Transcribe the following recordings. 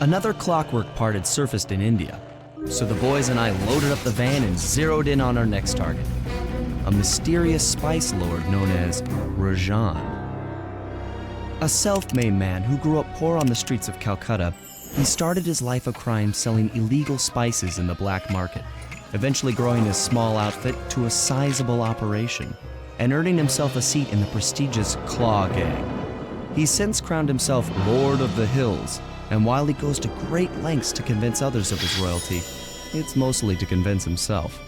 Another clockwork part had surfaced in India, so the boys and I loaded up the van and zeroed in on our next target, a mysterious spice lord known as Rajan. A self-made man who grew up poor on the streets of Calcutta, he started his life of crime selling illegal spices in the black market, eventually growing his small outfit to a sizable operation and earning himself a seat in the prestigious Claw Gang. He's since crowned himself Lord of the Hills, and while he goes to great lengths to convince others of his royalty, it's mostly to convince himself.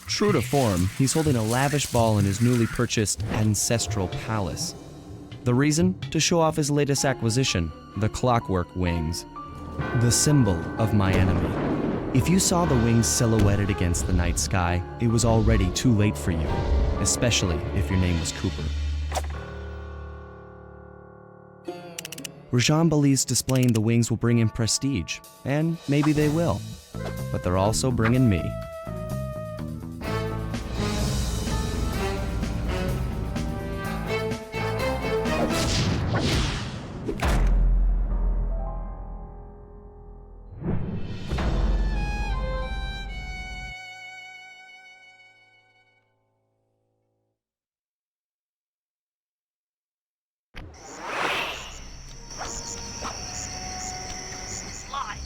True to form, he's holding a lavish ball in his newly purchased ancestral palace. The reason? To show off his latest acquisition, the clockwork wings, the symbol of my enemy. If you saw the wings silhouetted against the night sky, it was already too late for you, especially if your name was Cooper. Rajan believes displaying the wings will bring him prestige, and maybe they will, but they're also bringing me.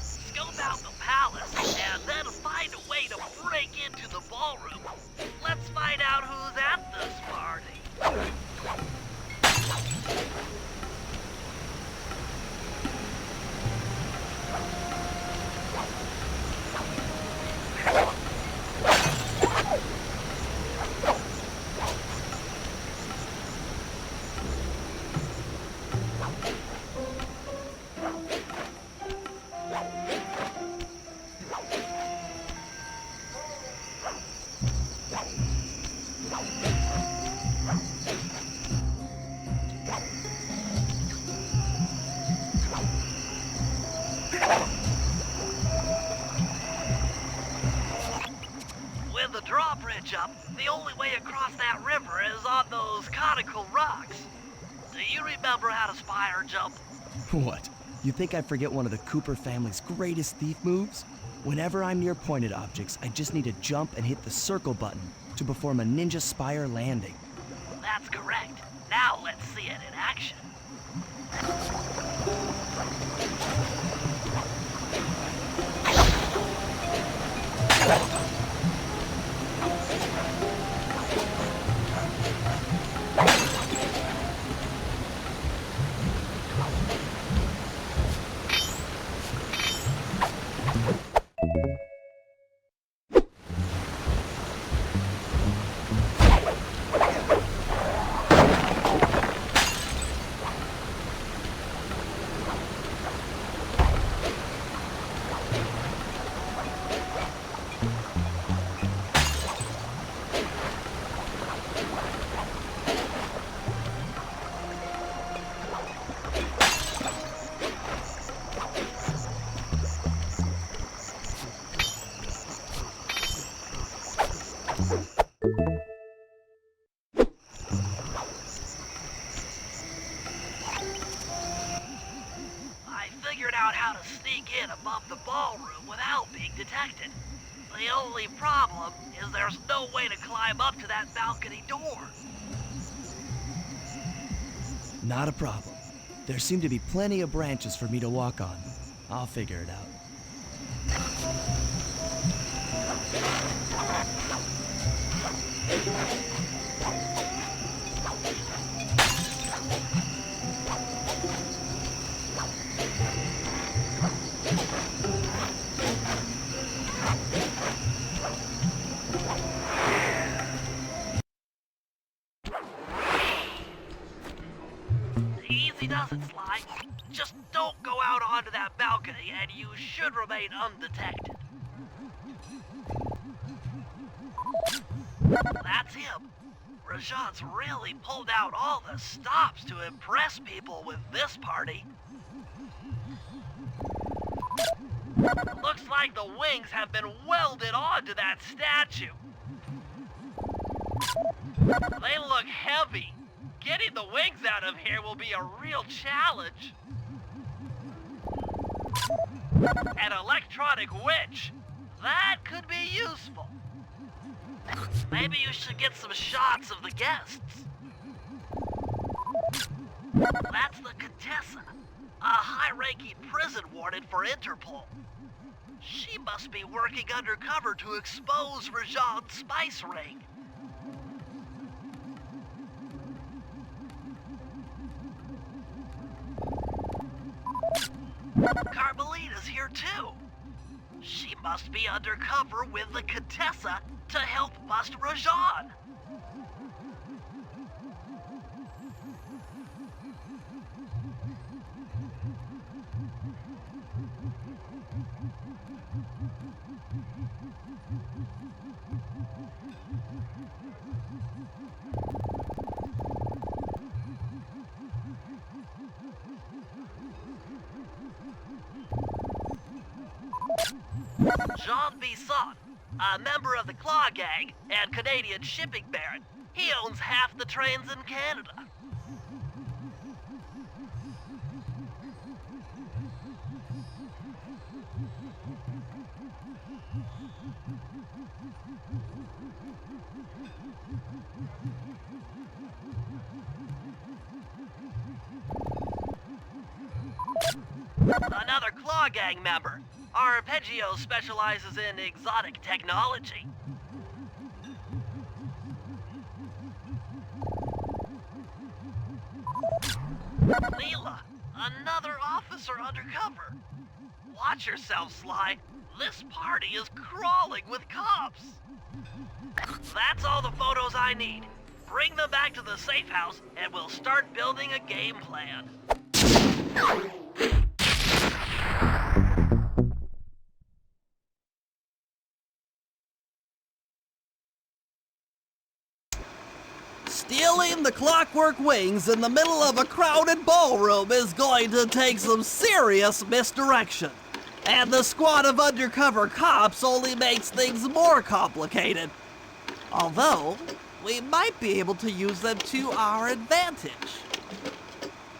Scope out the palace, and then find a way to break into the ballroom. Let's find out who's at this party. With the drawbridge up, the only way across that river is on those conical rocks. Do you remember how to spire jump? What? You think I forget one of the Cooper family's greatest thief moves? Whenever I'm near pointed objects, I just need to jump and hit the circle button to perform a ninja spire landing. That's correct. Now let's see it in action. Figured out how to sneak in above the ballroom without being detected. The only problem is there's no way to climb up to that balcony door. Not a problem. There seem to be plenty of branches for me to walk on. I'll figure it out. Easy does it, Sly. Just don't go out onto that balcony and you should remain undetected. That's him. Rajan's really pulled out all the stops to impress people with this party. Looks like the wings have been welded onto that statue. They look heavy. Getting the wings out of here will be a real challenge. An electronic winch. That could be useful. Maybe you should get some shots of the guests. That's the Contessa, a high-ranking prison warden for Interpol. She must be working undercover to expose Rajan's spice ring. Carmelita's here too. She must be undercover with the Contessa to help bust Rajan. Jean Bisson, a member of the Claw Gang and Canadian shipping baron. He owns half the trains in Canada. Another Claw Gang member. Arpeggio specializes in exotic technology. Leela, another officer undercover. Watch yourself, Sly. This party is crawling with cops. That's all the photos I need. Bring them back to the safe house and we'll start building a game plan. Stealing the clockwork wings in the middle of a crowded ballroom is going to take some serious misdirection. And the squad of undercover cops only makes things more complicated. Although, we might be able to use them to our advantage.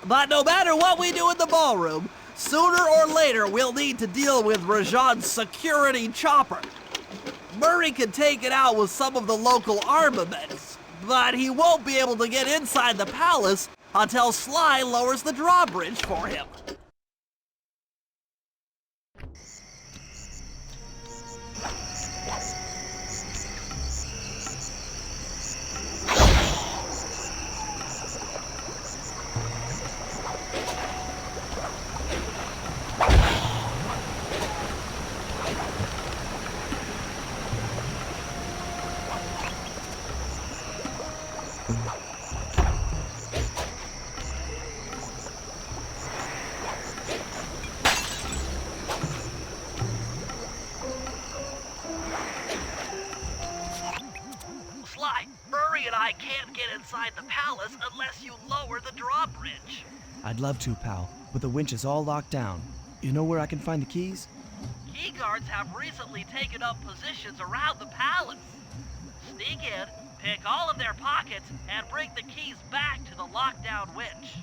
But no matter what we do in the ballroom, sooner or later we'll need to deal with Rajan's security chopper. Murray can take it out with some of the local armaments, but he won't be able to get inside the palace until Sly lowers the drawbridge for him. Murray and I can't get inside the palace unless you lower the drawbridge. I'd love to, pal, but the winch is all locked down. You know where I can find the keys? Key guards have recently taken up positions around the palace. Sneak in, pick all of their pockets, and bring the keys back to the lockdown winch.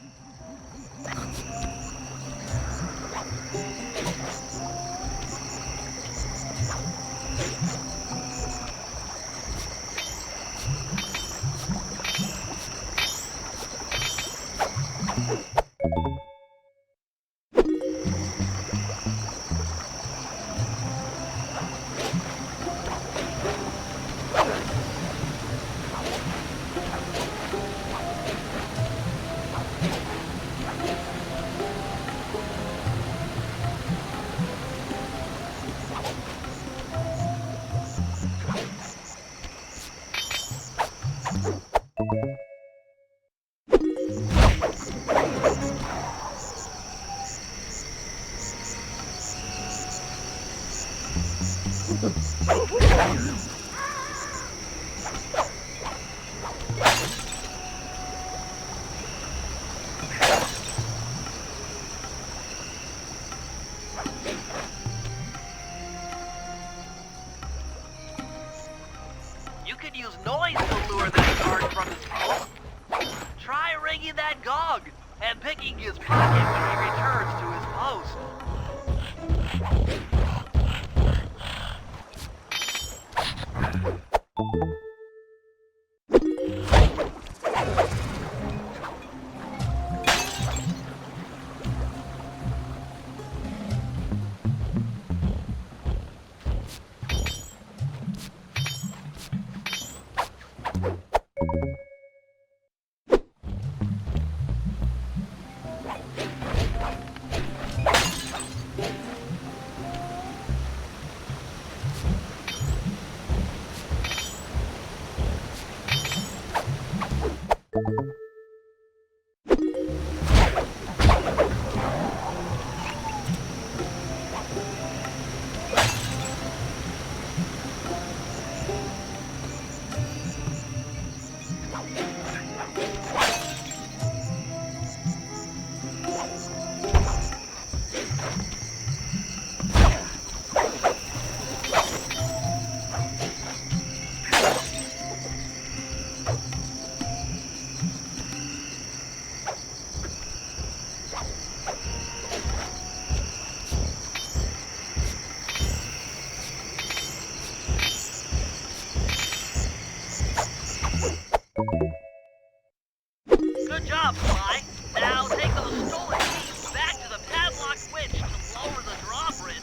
Good job, Sly. Now take those stolen keys back to the padlocked winch to lower the drawbridge.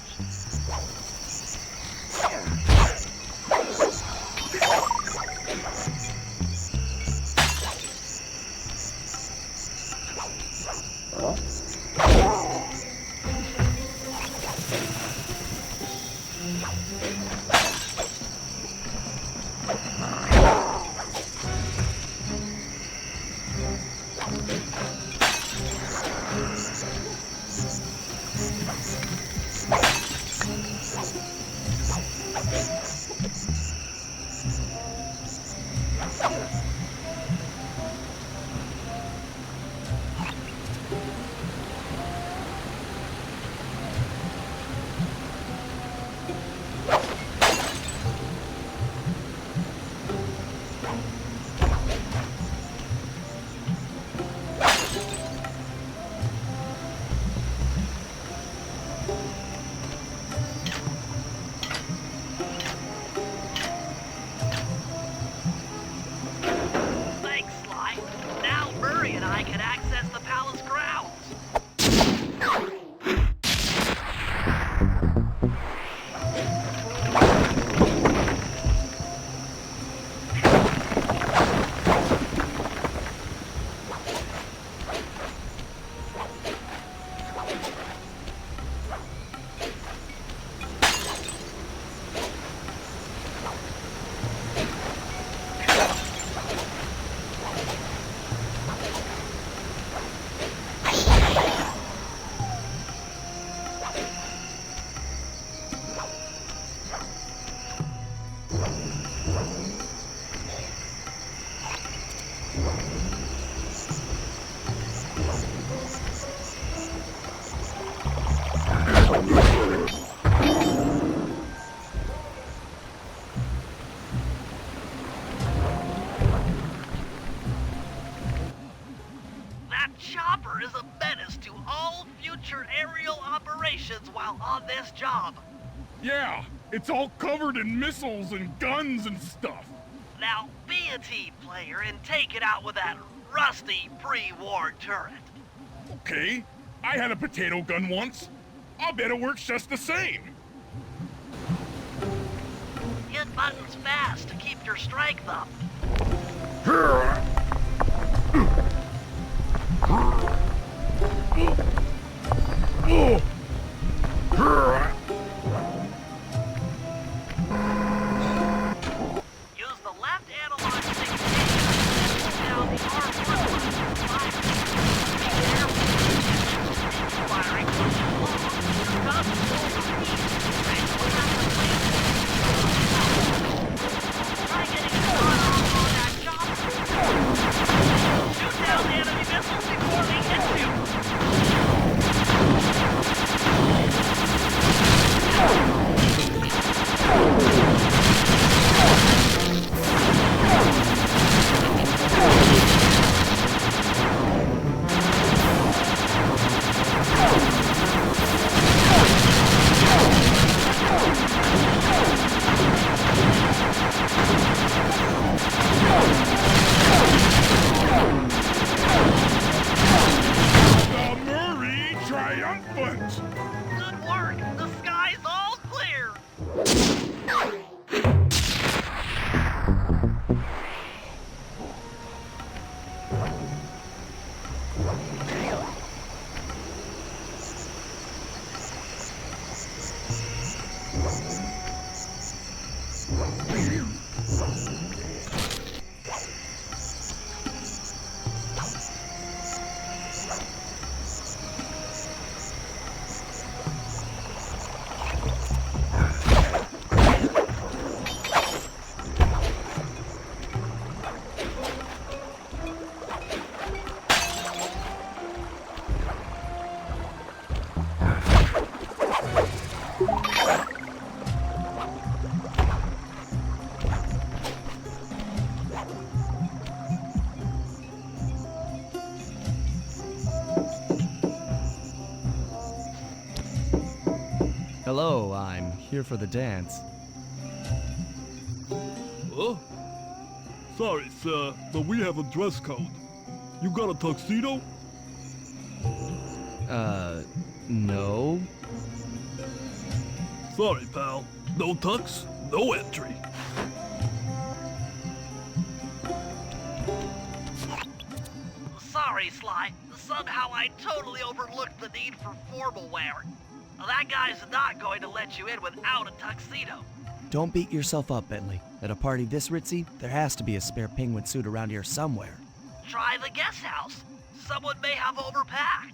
Thanks, Sly. Now Murray and I can access the palace grounds. That chopper is a menace to all future aerial operations while on this job. Yeah, it's all covered in missiles and guns and stuff. Now be a team player and take it out with that rusty pre-war turret. Okay, I had a potato gun once. I'll bet it works just the same. Hit buttons fast to keep your strength up. Use the left analog stick to hold down the R1 button for fire. Be careful. Firing for too long, your gun will overheat and you'll have to wait. Try getting a shot off on that chopper. Shoot down the enemy missiles before they hit you. The Murray triumphant! Good work. The sky's all clear. Hello, I'm here for the dance. Huh? Sorry, sir, but we have a dress code. You got a tuxedo? No. Sorry, pal. No tux, no entry. Sorry, Sly. Somehow I totally overlooked the need for formal wear. That guy's not going to let you in without a tuxedo. Don't beat yourself up, Bentley. At a party this ritzy, there has to be a spare penguin suit around here somewhere. Try the guest house. Someone may have overpacked.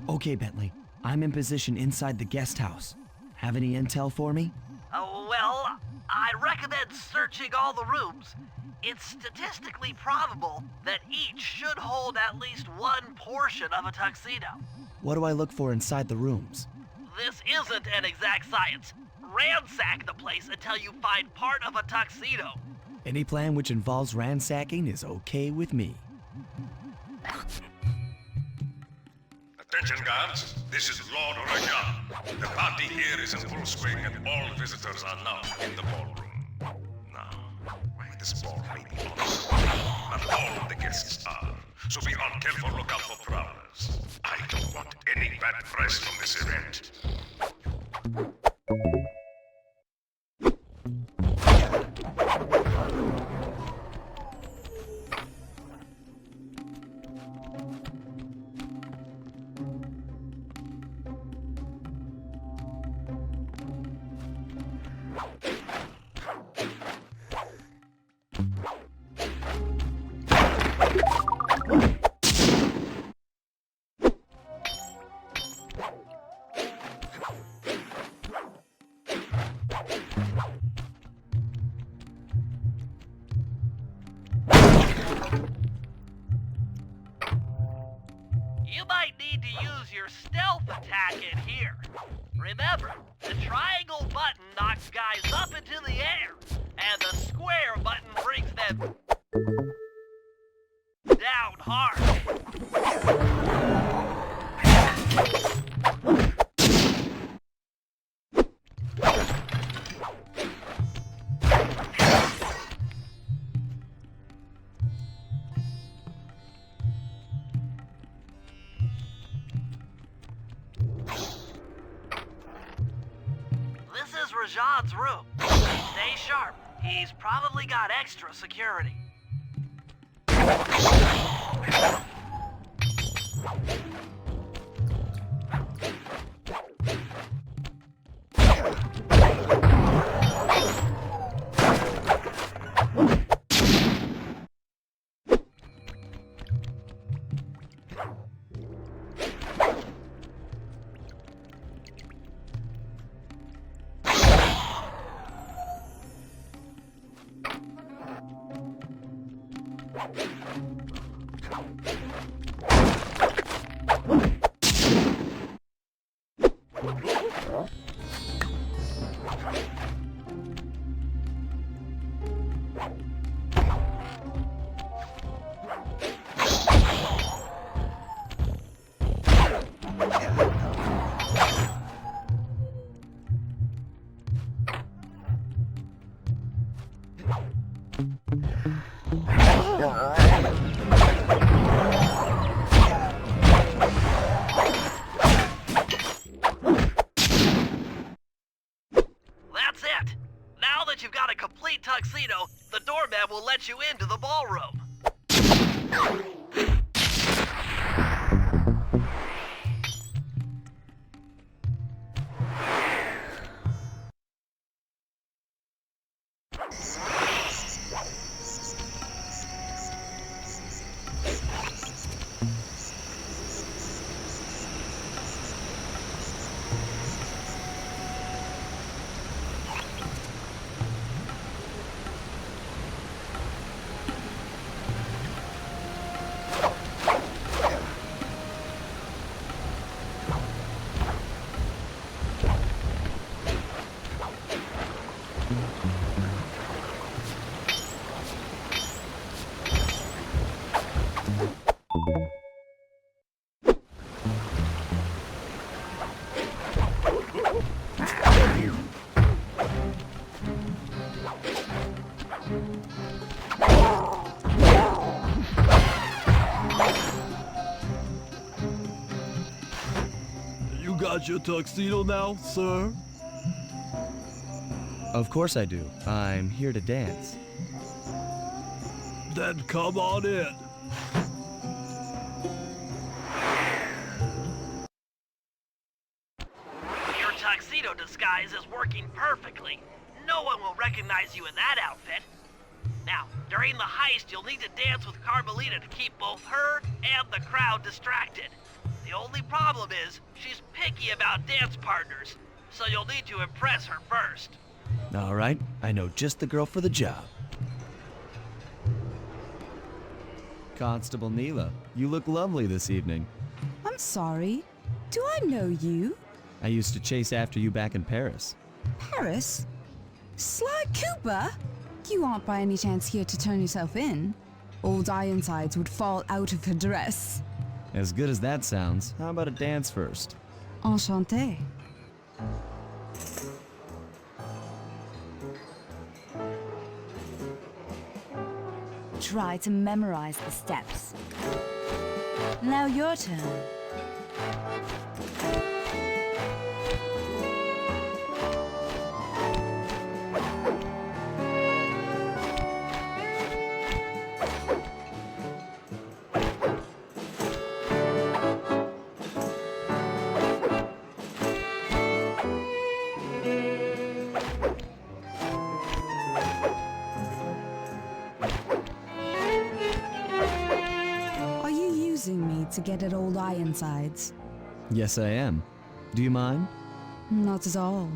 Okay, Bentley. I'm in position inside the guest house. Have any intel for me? Well, I recommend searching all the rooms. It's statistically probable that each should hold at least one portion of a tuxedo. What do I look for inside the rooms? This isn't an exact science. Ransack the place until you find part of a tuxedo. Any plan which involves ransacking is okay with me. Attention guards, this is Lord Rajan. The party here is in full swing and all visitors are now in the ballroom. Now, this ball may be honest. Not all of the guests are, so be on careful lookout for prowlers. I don't want any bad press from this event. You might need to use your stealth attack in here. Remember, the triangle button knocks guys up into the air, and the square button brings them down hard. This is Rajad's room. Stay sharp. He's probably got extra security. That's it. Now that you've got a complete tuxedo, the doorman will let you into the ballroom. got your tuxedo now, sir? Of course I do. I'm here to dance. Then come on in. Your tuxedo disguise is working perfectly. No one will recognize you in that outfit. Now, during the heist, you'll need to dance with Carmelita to keep both her and the crowd distracted. The only problem is, she's picky about dance partners, so you'll need to impress her first. All right, I know just the girl for the job. Constable Neela, you look lovely this evening. I'm sorry. Do I know you? I used to chase after you back in Paris. Paris? Sly Cooper? You aren't by any chance here to turn yourself in? Old Ironsides would fall out of her dress. As good as that sounds, how about a dance first? Enchanté. Try to memorize the steps. Now your turn. To get at old Ironsides. Yes, I am. Do you mind? Not at all.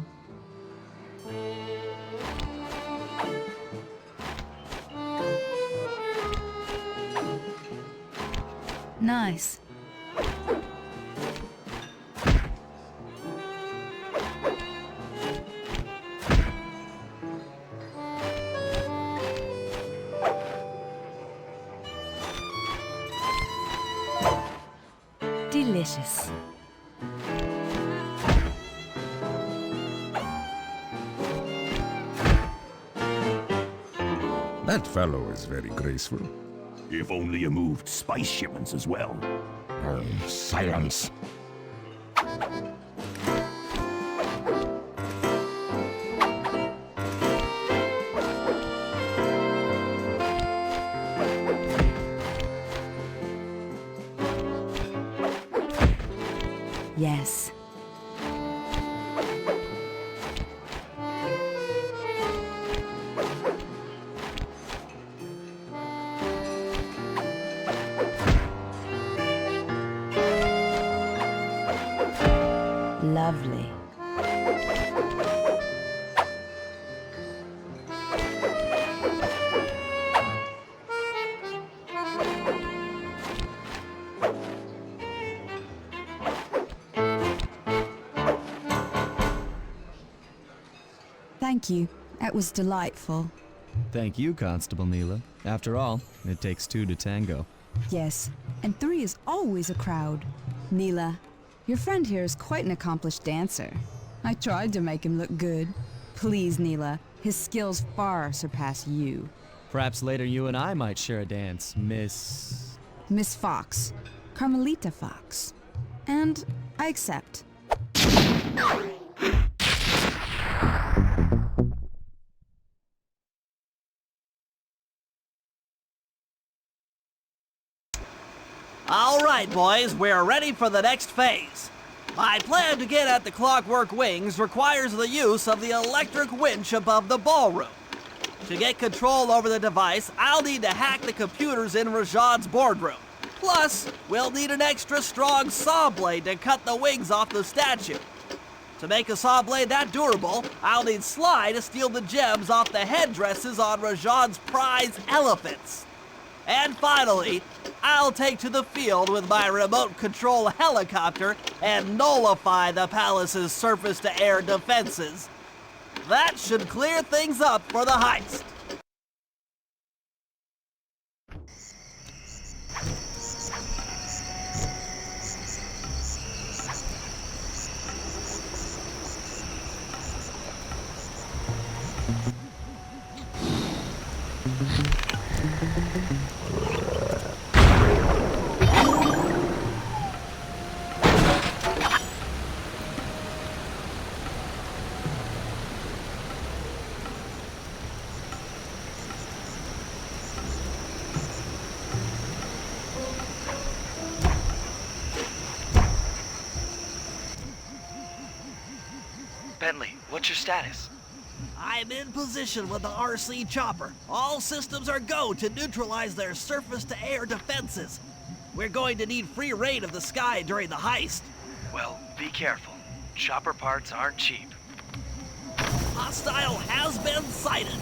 Nice. Delicious. That fellow is very graceful. If only you moved spice shipments as well. Silence. Yes. Lovely. Thank you. That was delightful. Thank you, Constable Neela. After all, it takes two to tango. Yes, and three is always a crowd. Neela, your friend here is quite an accomplished dancer. I tried to make him look good. Please, Neela, his skills far surpass you. Perhaps later you and I might share a dance, Miss... Miss Fox. Carmelita Fox. And I accept. All right, boys, we're ready for the next phase. My plan to get at the clockwork wings requires the use of the electric winch above the ballroom. To get control over the device, I'll need to hack the computers in Rajad's boardroom. Plus, we'll need an extra strong saw blade to cut the wings off the statue. To make a saw blade that durable, I'll need Sly to steal the gems off the headdresses on Rajad's prize elephants. And finally, I'll take to the field with my remote control helicopter and nullify the palace's surface-to-air defenses. That should clear things up for the heist. What's your status? I'm in position with the RC chopper. All systems are go to neutralize their surface-to-air defenses. We're going to need free reign of the sky during the heist. Well, be careful. Chopper parts aren't cheap. Hostile has been sighted.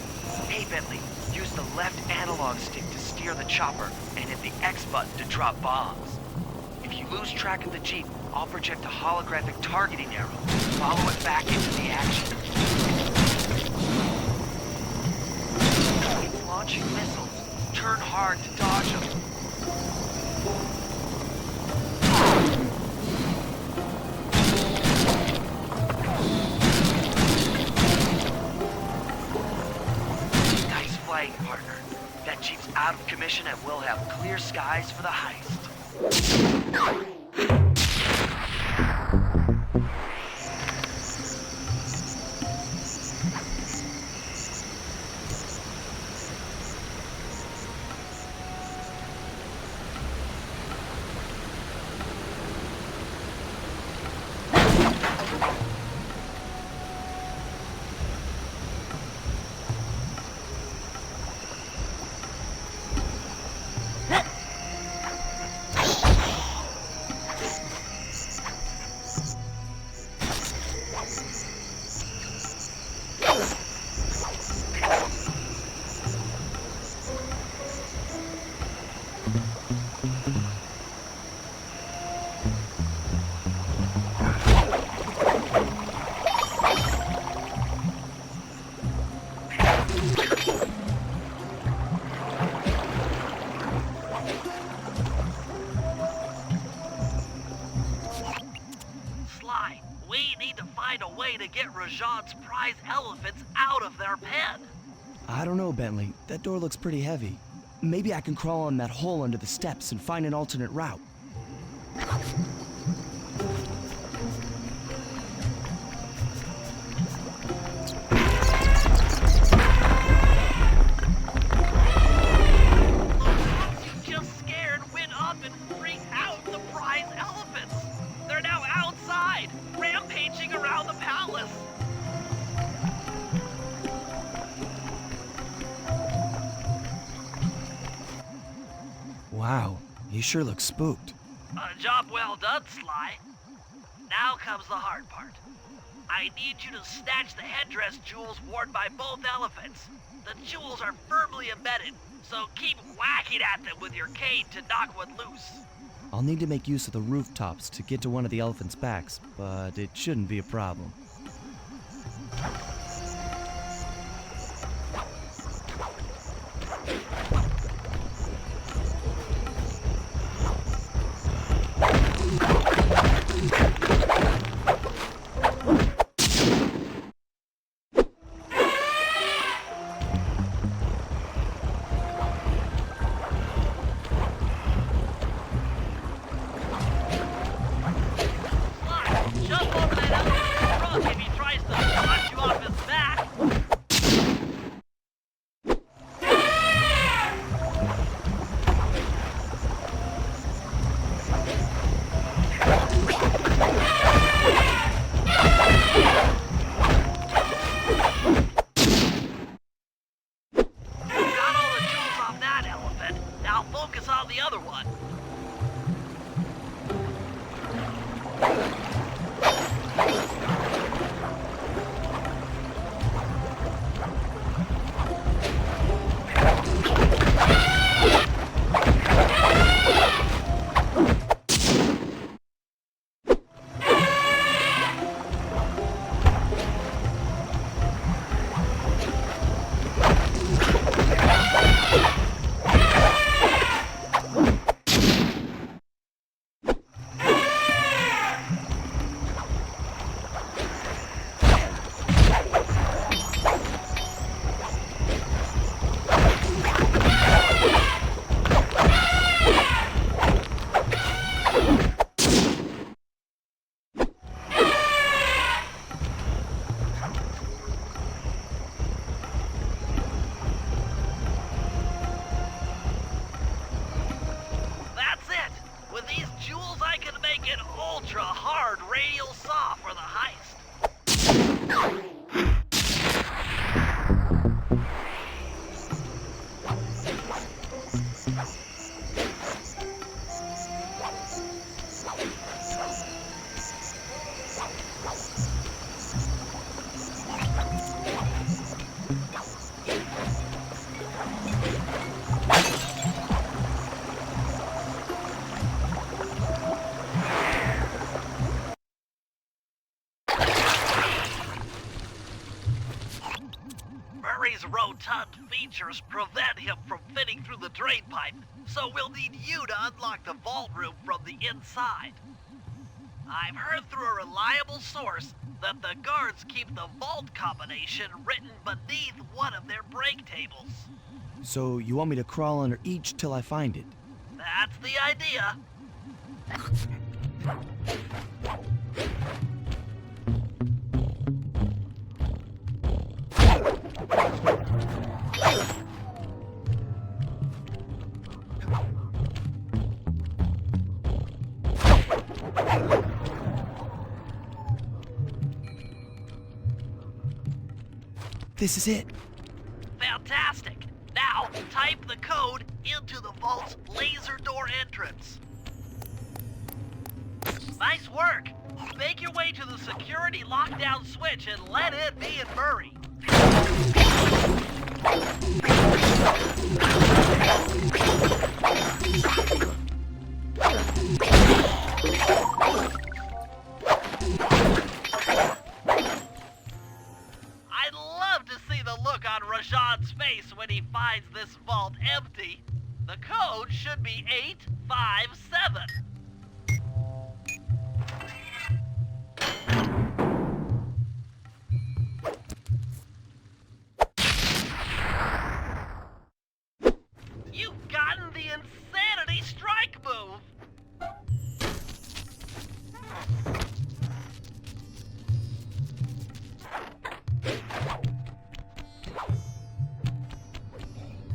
Hey, Bentley, use the left analog stick to steer the chopper and hit the X button to drop bombs. If you lose track of the Jeep, I'll project a holographic targeting arrow. Follow it back into the action. It's launching missiles. Turn hard to dodge them. Nice flying, partner. That Jeep's out of commission and we'll have clear skies for the heist. To get Rajan's prize elephants out of their pen. I don't know, Bentley. That door looks pretty heavy. Maybe I can crawl on that hole under the steps and find an alternate route. You just scared, went up and freaked out the prize elephants. They're now outside, rampaging around the palace. Wow, he sure looks spooked. A job well done, Sly. Now comes the hard part. I need you to snatch the headdress jewels worn by both elephants. The jewels are firmly embedded, so keep whacking at them with your cane to knock one loose. I'll need to make use of the rooftops to get to one of the elephants' backs, but it shouldn't be a problem. Jump over that elephant's trunk if he tries to punch you off his back. Got all the jewels off that elephant. Now focus on the other one. features prevent him from fitting through the drain pipe, so we'll need you to unlock the vault room from the inside. I've heard through a reliable source that the guards keep the vault combination written beneath one of their break tables. So you want me to crawl under each till I find it? That's the idea. This is it. Fantastic. Now, type the code into the vault's laser door entrance. Nice work. Make your way to the security lockdown switch and let in me and Murray. I'd love to see the look on Rajan's face when he finds this vault empty. The code should be 857. You've gotten the insanity strike move!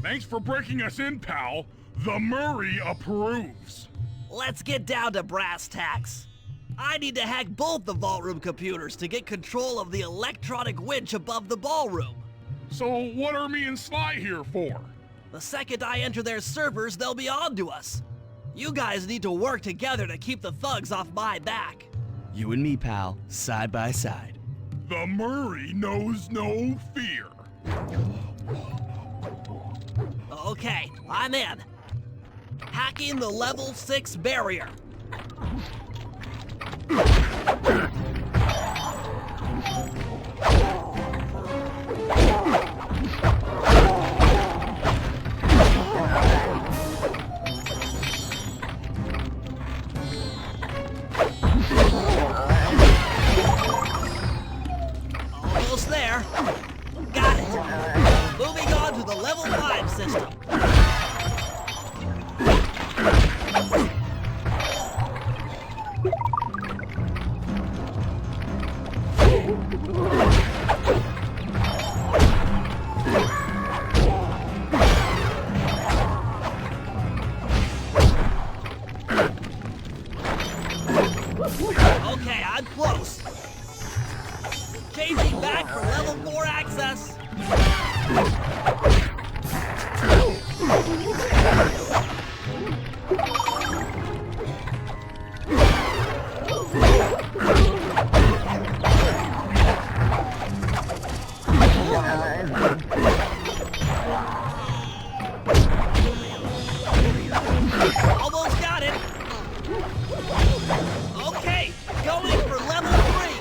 Thanks for breaking us in, pal. The Murray approves. Let's get down to brass tacks. I need to hack both the vault room computers to get control of the electronic winch above the ballroom. So what are me and Sly here for? The second I enter their servers, they'll be on to us. You guys need to work together to keep the thugs off my back. You and me, pal, side by side. The Murray knows no fear. Okay, I'm in. Hacking the level 6 barrier. Almost there. Got it. Moving on to the level 5 system. Okay, I'm close. Changing back for level 4 access. Almost got it. Okay, going for level 3.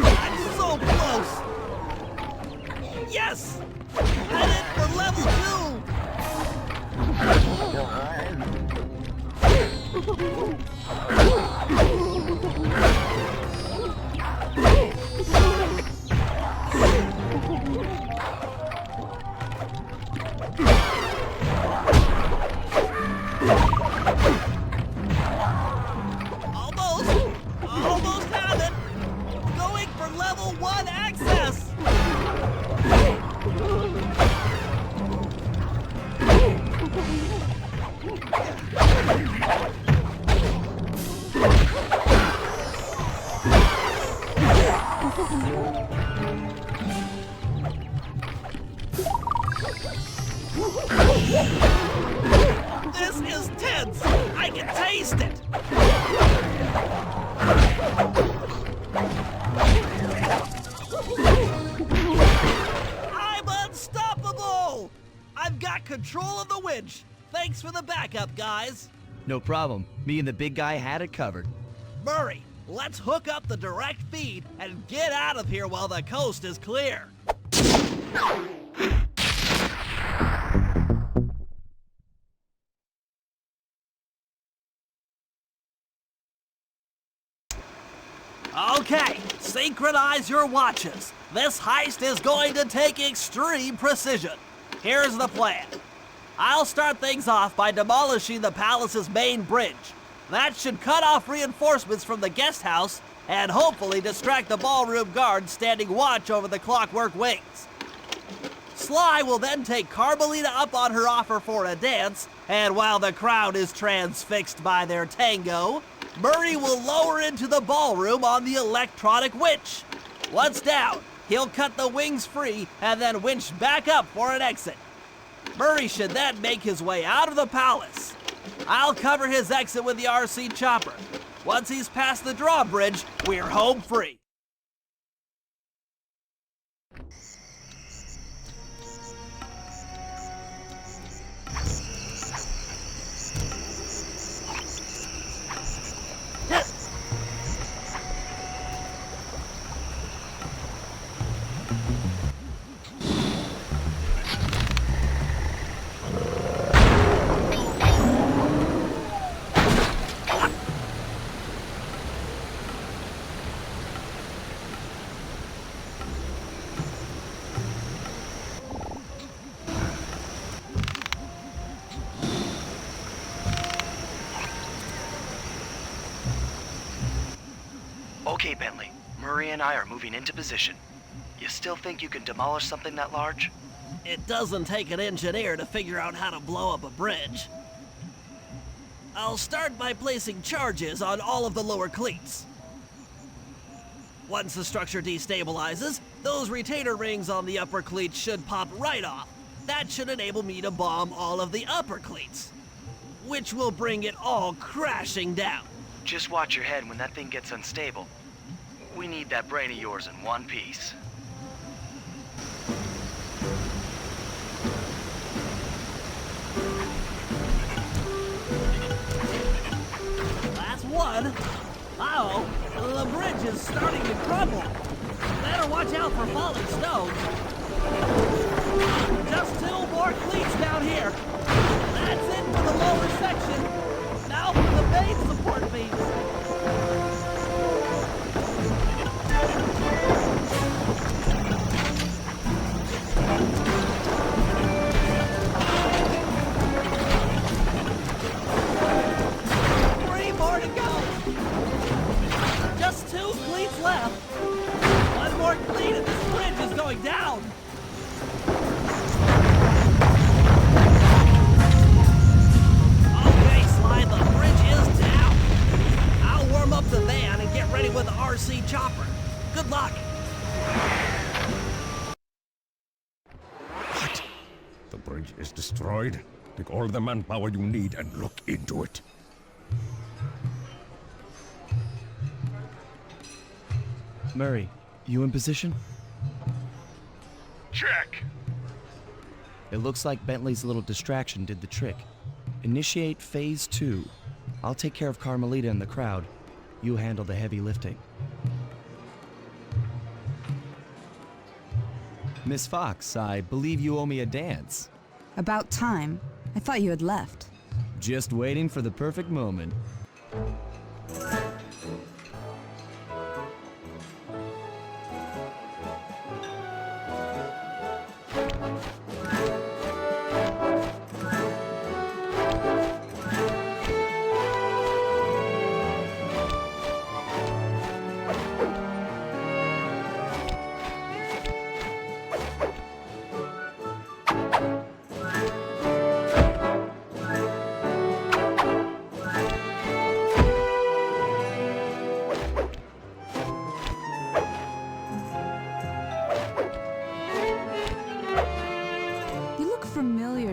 I'm so close. Yes! Headed for level 2. Almost have it. Going for level 1 access. This is tense. I can taste it. I've got control of the winch. Thanks for the backup, guys. No problem. Me and the big guy had it covered. Murray, let's hook up the direct feed and get out of here while the coast is clear. Okay, synchronize your watches. This heist is going to take extreme precision. Here's the plan. I'll start things off by demolishing the palace's main bridge. That should cut off reinforcements from the guest house and hopefully distract the ballroom guards standing watch over the clockwork wings. Sly will then take Carmelita up on her offer for a dance, and while the crowd is transfixed by their tango, Murray will lower into the ballroom on the electronic winch. Once down, he'll cut the wings free and then winch back up for an exit. Murray should then make his way out of the palace. I'll cover his exit with the RC chopper. Once he's past the drawbridge, we're home free. Okay, Bentley. Murray and I are moving into position. You still think you can demolish something that large? It doesn't take an engineer to figure out how to blow up a bridge. I'll start by placing charges on all of the lower cleats. Once the structure destabilizes, those retainer rings on the upper cleats should pop right off. That should enable me to bomb all of the upper cleats, which will bring it all crashing down. Just watch your head when that thing gets unstable. We need that brain of yours in one piece. That's one. Uh-oh, the bridge is starting to crumble. Better watch out for falling stones. Just 2 more cleats down here. That's it for the lower section. Now for the main support beams. More to go. Just 2 cleats left. 1 more cleat and this bridge is going down. Okay, Sly, the bridge is down. I'll warm up the van and get ready with the RC chopper. Good luck. What? The bridge is destroyed? Take all the manpower you need and look into it. Murray, you in position? Check. It looks like Bentley's little distraction did the trick. Initiate phase 2. I'll take care of Carmelita and the crowd. You handle the heavy lifting. Miss Fox, I believe you owe me a dance. About time. I thought you had left. Just waiting for the perfect moment.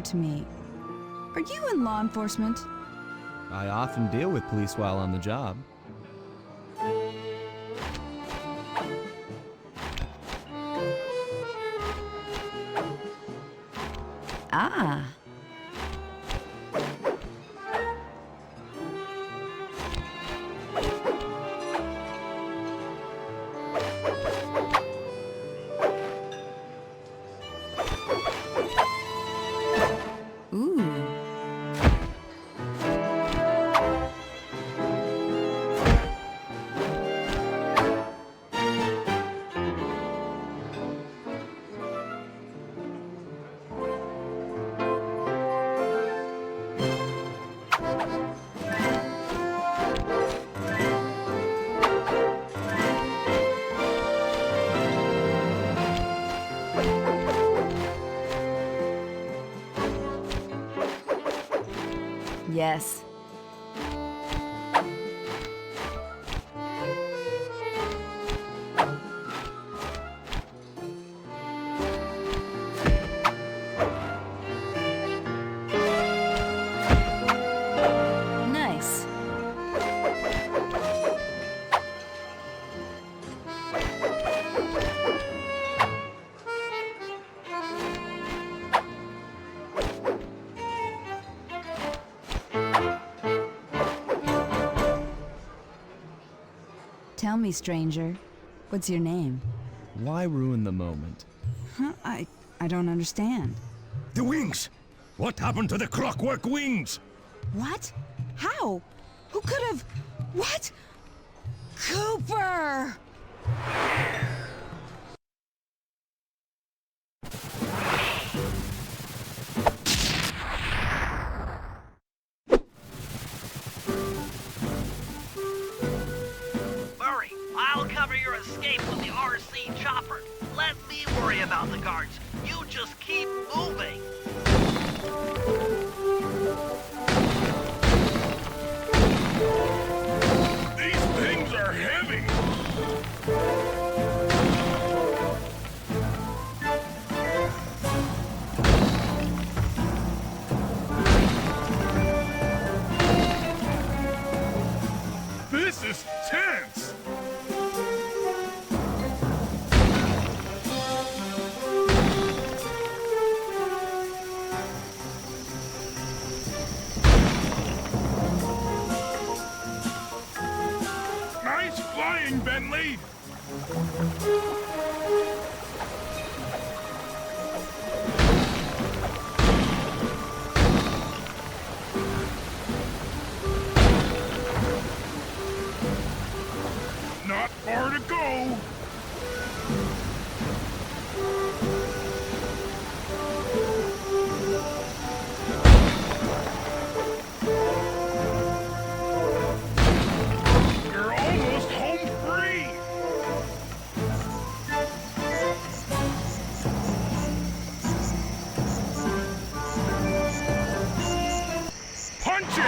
To me. Are you in law enforcement? I often deal with police while on the job. Ah. Yes. Nice. Tell me, stranger, what's your name? Why ruin the moment? Huh? I don't understand. The wings! What happened to the clockwork wings? What? How? Who could have... What? Cooper! Murray, I'll cover your escape with the RC chopper. Let me worry about the guards. You just keep moving. These things are heavy. This is tense. Nice flying, Bentley. Not far to go. You're almost home free. Punch it!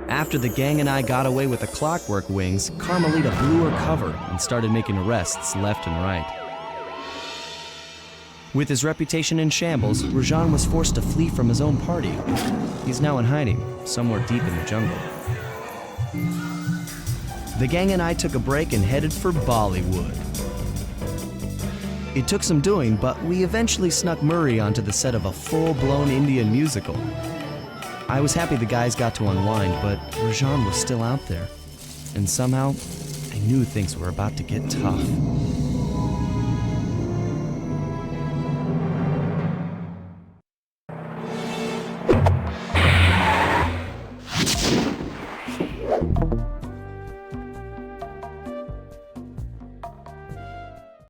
After the gang and I got away with the clockwork wings, Carmelita blew her cover and started making arrests left and right. With his reputation in shambles, Rajan was forced to flee from his own party. He's now in hiding, somewhere deep in the jungle. The gang and I took a break and headed for Bollywood. It took some doing, but we eventually snuck Murray onto the set of a full-blown Indian musical. I was happy the guys got to unwind, but Rajan was still out there. And somehow, I knew things were about to get tough.